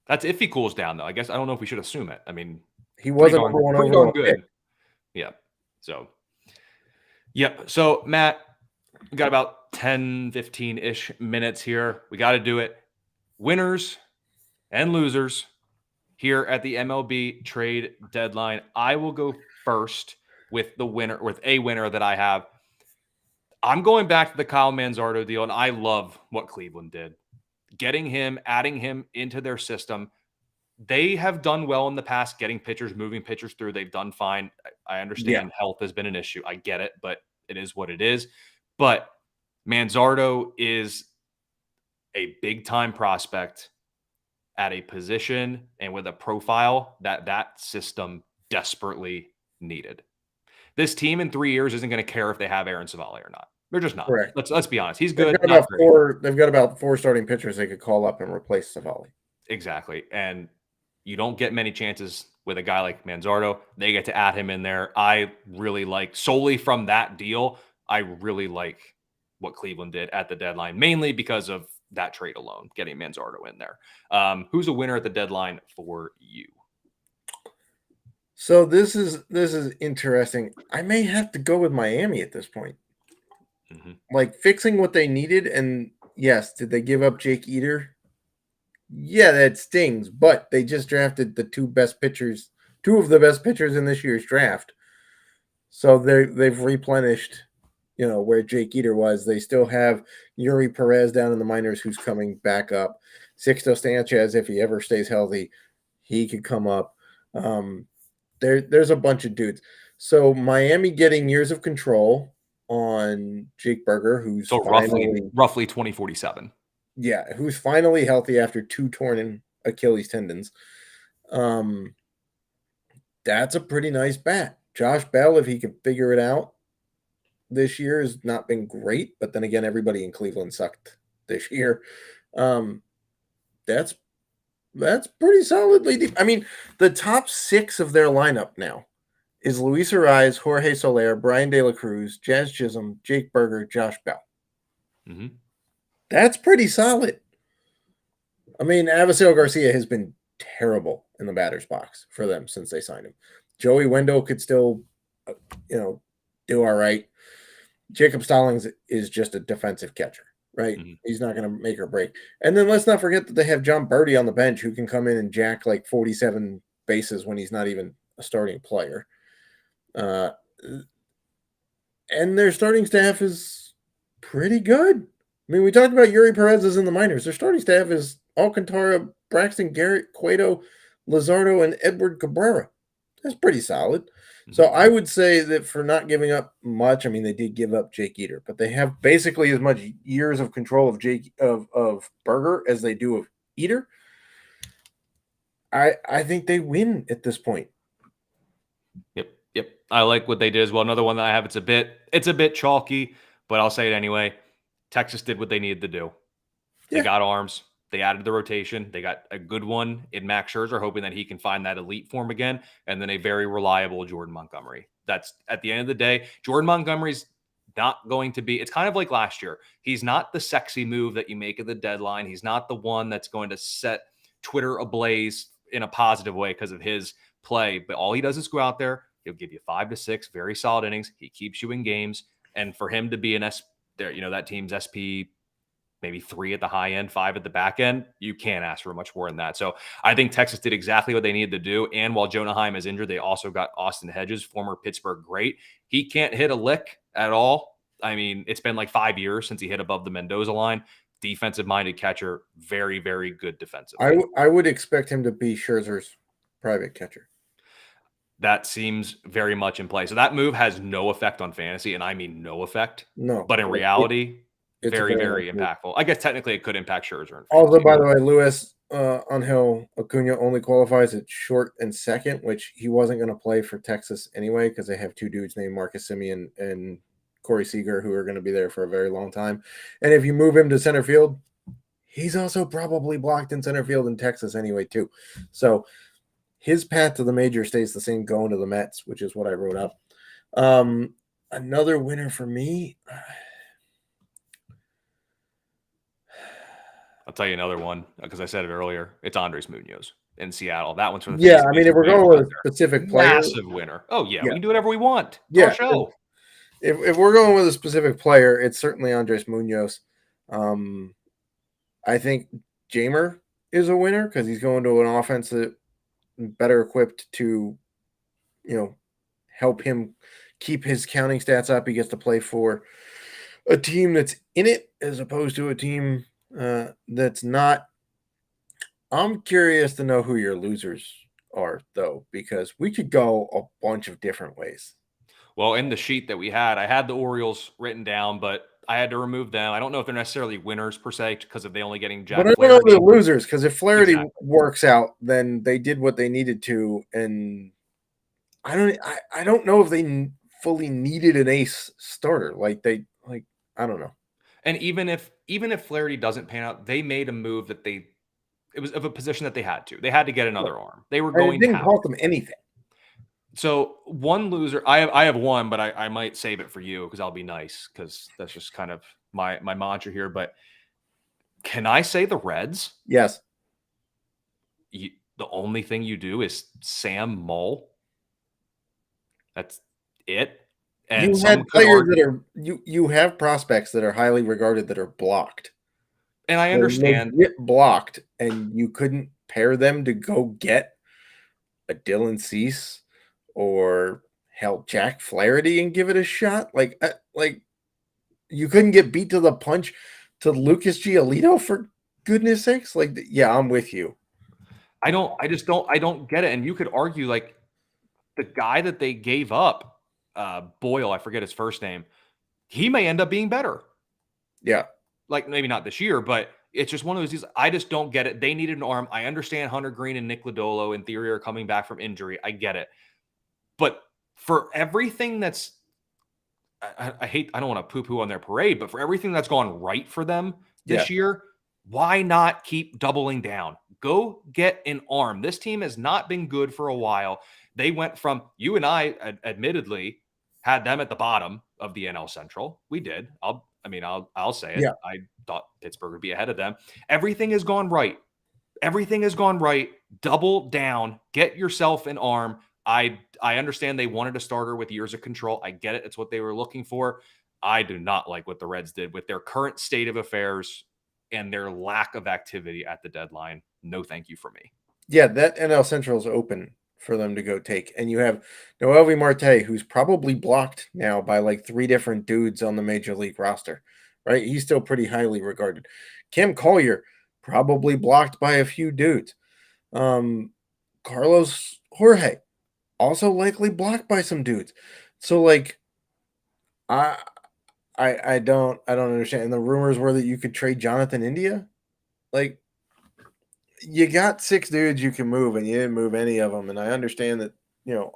that's if he cools down, though. I guess I don't know if we should assume it. I mean, he was a number one overall good. Yeah. So, yep. So Matt, we got about 10, 15-ish minutes here. We got to do it. Winners and losers here at the MLB Trade Deadline. I will go first with a winner that I have. I'm going back to the Kyle Manzardo deal, and I love what Cleveland did. Getting him, adding him into their system. They have done well in the past, moving pitchers through. They've done fine. I understand health has been an issue. I get it, but it is what it is. But Manzardo is a big-time prospect at a position and with a profile that system desperately needed. This team in 3 years isn't going to care if they have Aaron Savali or not. They're just not. Correct. Let's be honest. He's good. They've got about 4 starting pitchers they could call up and replace Savali. Exactly. And you don't get many chances with a guy like Manzardo. They get to add him in there. I really like, solely from that deal, I really like what Cleveland did at the deadline, mainly because of that trade alone, getting Manzardo in there. Who's a winner at the deadline for you? So this is interesting. I may have to go with Miami at this point. Mm-hmm. Like fixing what they needed, and yes, did they give up Jake Eater? Yeah, that stings. But they just drafted the 2 of the best pitchers in this year's draft. So they've replenished, where Jake Eater was. They still have Yuri Perez down in the minors, who's coming back up. Sixto Sanchez, if he ever stays healthy, he could come up. There's a bunch of dudes. So Miami getting years of control on Jake Burger, who's roughly 2047. Yeah, who's finally healthy after 2 torn Achilles tendons. That's a pretty nice bat. Josh Bell, if he can figure it out this year, has not been great, but then again, everybody in Cleveland sucked this year. That's pretty solidly deep. I mean, the top 6 of their lineup now is Luis Ariz, Jorge Soler, Brian De La Cruz, Jazz Chisholm, Jake Burger, Josh Bell. Mm-hmm. That's pretty solid. I mean, Avisail Garcia has been terrible in the batter's box for them since they signed him. Joey Wendell could still, do all right. Jacob Stallings is just a defensive catcher, right? Mm-hmm. He's not going to make or break. And then let's not forget that they have John Birdie on the bench who can come in and jack like 47 bases when he's not even a starting player. And their starting staff is pretty good. I mean, we talked about Yuri Perez in the minors. Their starting staff is Alcantara, Braxton Garrett, Cueto, Luzardo, and Edward Cabrera. That's pretty solid. Mm-hmm. So I would say that for not giving up much, I mean, they did give up Jake Eater, but they have basically as much years of control of Burger as they do of Eater. I think they win at this point. Yep. I like what they did as well. Another one that I have, it's a bit chalky, but I'll say it anyway. Texas did what they needed to do. They got arms. They added the rotation. They got a good one in Max Scherzer, hoping that he can find that elite form again, and then a very reliable Jordan Montgomery. That's, at the end of the day, Jordan Montgomery's not going to be – it's kind of like last year. He's not the sexy move that you make at the deadline. He's not the one that's going to set Twitter ablaze in a positive way because of his play. But all he does is go out there. He'll give you 5 to 6 very solid innings. He keeps you in games. And for him to be that team's SP maybe 3 at the high end, 5 at the back end. You can't ask for much more than that. So I think Texas did exactly what they needed to do. And while Jonah Heim is injured, they also got Austin Hedges, former Pittsburgh great. He can't hit a lick at all. I mean, it's been like 5 years since he hit above the Mendoza line. Defensive-minded catcher, very, very good defensively. I would expect him to be Scherzer's private catcher. That seems very much in play. So that move has no effect on fantasy, and I mean no effect. No. But in reality, it's very, very very impactful. I guess technically it could impact Scherzer in fantasy. Also, by the way, Luis Angel Acuna only qualifies at short and second, which he wasn't going to play for Texas anyway because they have 2 dudes named Marcus Semien and Corey Seager who are going to be there for a very long time. And if you move him to center field, he's also probably blocked in center field in Texas anyway too. So his path to the major stays the same going to the Mets, which is what I wrote up. Another winner for me. I'll tell you another one because I said it earlier. It's Andres Munoz in Seattle. That one's for the I mean, if we're going with a specific player, massive winner. Oh yeah, we can do whatever we want. Show. If we're going with a specific player, it's certainly Andres Munoz. I think Jamer is a winner because he's going to an offense that better equipped to, help him keep his counting stats up. He gets to play for a team that's in it as opposed to a team that's not. I'm curious to know who your losers are, though, because we could go a bunch of different ways. Well, in the sheet that we had, I had the Orioles written down, but I had to remove them. I don't know if they're necessarily winners per se because if they only getting Jack Flaherty. But I don't know they're losers because if Flaherty works out, then they did what they needed to, and I don't know if they fully needed an ace starter. I don't know. And even if Flaherty doesn't pan out, they made a move that it was of a position that they had to. They had to get another arm. They were going. It didn't cost them anything. So one loser, I have one, but I might save it for you because I'll be nice because that's just kind of my mantra here. But can I say the Reds? Yes. The only thing you do is Sam Mull. That's it. And you had players that are you have prospects that are highly regarded that are blocked. And I understand blocked, and you couldn't pair them to go get a Dylan Cease or Jack Flaherty and give it a shot. Like you couldn't get beat to the punch to Lucas Giolito for goodness sakes. I'm with you. I don't get it. And you could argue like the guy that they gave up, Boyle, I forget his first name, he may end up being better. Yeah. Like maybe not this year, but it's just one of those. I just don't get it. They needed an arm. I understand Hunter Green and Nick Lodolo in theory are coming back from injury. I get it. But for everything that's, I don't want to poo-poo on their parade, but for everything that's gone right for them this year, why not keep doubling down? Go get an arm. This team has not been good for a while. They went from, you and I admittedly had them at the bottom of the NL Central. We did. I'll say it. Yeah. I thought Pittsburgh would be ahead of them. Everything has gone right. Everything has gone right. Double down. Get yourself an arm. I understand they wanted a starter with years of control. I get it. It's what they were looking for. I do not like what the Reds did with their current state of affairs and their lack of activity at the deadline. No thank you for me. Yeah, that NL Central is open for them to go take. And you have Noelvi Marte, who's probably blocked now by like 3 different dudes on the major league roster, right? He's still pretty highly regarded. Cam Collier, probably blocked by a few dudes. Carlos Jorge, also likely blocked by some dudes. So I don't understand. And the rumors were that you could trade Jonathan India. You got 6 dudes you can move, and you didn't move any of them. And I understand that,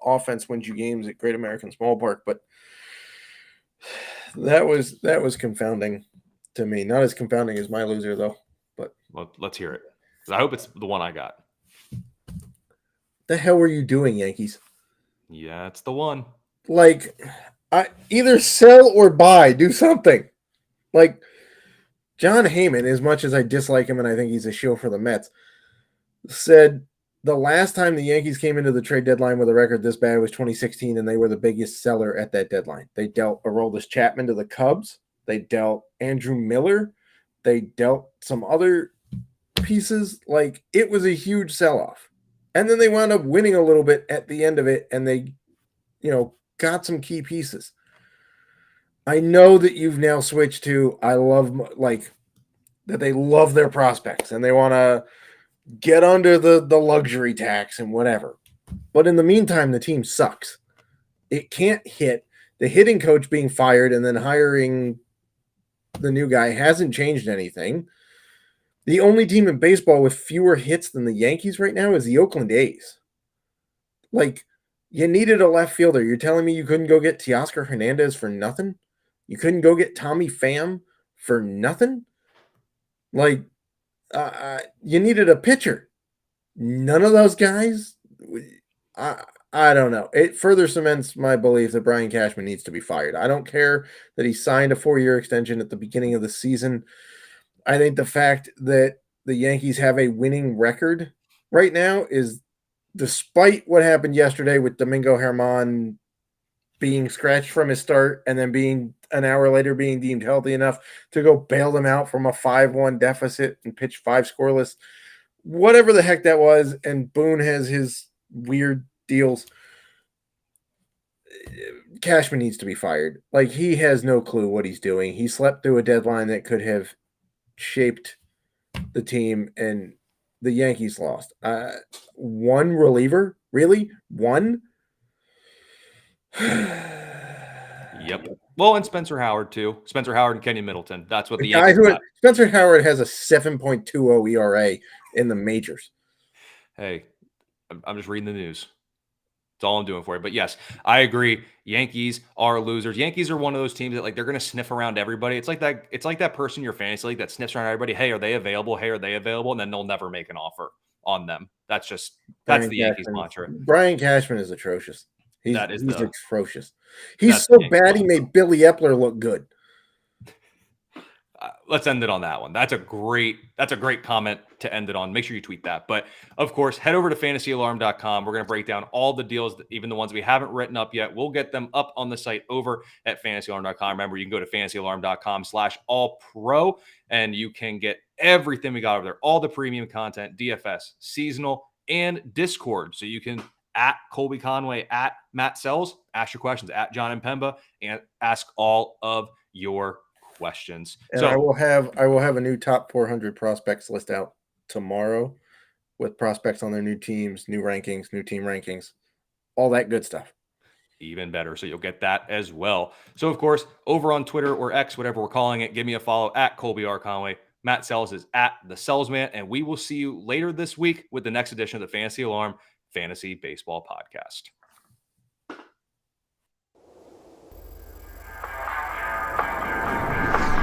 offense wins you games at Great American Small Park, but that was confounding to me. Not as confounding as my loser, though. But let's hear it. I hope it's the one I got. The hell were you doing, Yankees? Yeah, it's the one. Either sell or buy. Do something. John Heyman, as much as I dislike him and I think he's a shill for the Mets, said the last time the Yankees came into the trade deadline with a record this bad was 2016, and they were the biggest seller at that deadline. They dealt Aroldis Chapman to the Cubs. They dealt Andrew Miller they dealt some other pieces. Like, it was a huge sell-off. And then they wound up winning a little bit at the end of it, and they, got some key pieces. I know that you've now switched to I love, like, that they love their prospects and they want to get under the luxury tax and whatever. But in the meantime, the team sucks. It can't hit. The hitting coach being fired and then hiring the new guy hasn't changed anything. The only team in baseball with fewer hits than the Yankees right now is the Oakland A's. Like, you needed a left fielder. You're telling me you couldn't go get Teoscar Hernandez for nothing? You couldn't go get Tommy Pham for nothing? Like, you needed a pitcher. None of those guys. I don't know. It further cements my belief that Brian Cashman needs to be fired. I don't care that he signed a 4-year extension at the beginning of the season. I think the fact that the Yankees have a winning record right now is, despite what happened yesterday with Domingo Germán being scratched from his start and then being an hour later being deemed healthy enough to go bail them out from a 5-1 deficit and pitch 5 scoreless, whatever the heck that was, and Boone has his weird deals. Cashman needs to be fired. Like, he has no clue what he's doing. He slept through a deadline that could have shaped the team, and the Yankees lost. One reliever? Really? One? Yep. Well, and Spencer Howard too. Spencer Howard and Kenny Middleton. That's what the guy Yankees got. Spencer Howard has a 7.20 ERA in the majors. Hey, I'm just reading the news. That's all I'm doing for you. But yes, I agree. Yankees are losers. Yankees are one of those teams that, like, they're going to sniff around everybody. It's like that person in your fantasy league that sniffs around everybody. Hey, are they available? Hey, are they available? And then they'll never make an offer on them. That's the Yankees mantra. Brian Cashman is atrocious. He's atrocious. He's so bad he made Billy Epler look good. Let's end it on that one. That's a great comment to end it on. Make sure you tweet that. But of course, head over to fantasyalarm.com. We're going to break down all the deals, even the ones we haven't written up yet. We'll get them up on the site over at fantasyalarm.com. Remember, you can go to fantasyalarm.com/all-pro and you can get everything we got over there. All the premium content, DFS, seasonal, and Discord. So you can at Colby Conway, at Matt Selz, ask your questions, at John and Pemba, and ask all of your questions. And so I will have a new top 400 prospects list out tomorrow with prospects on their new teams, new rankings, new team rankings, all that good stuff. Even better. So you'll get that as well. So of course, over on Twitter or X, whatever we're calling it, give me a follow at Colby R. Conway. Matt Selz is at the Selzman, and we will see you later this week with the next edition of the Fantasy Alarm Fantasy Baseball Podcast.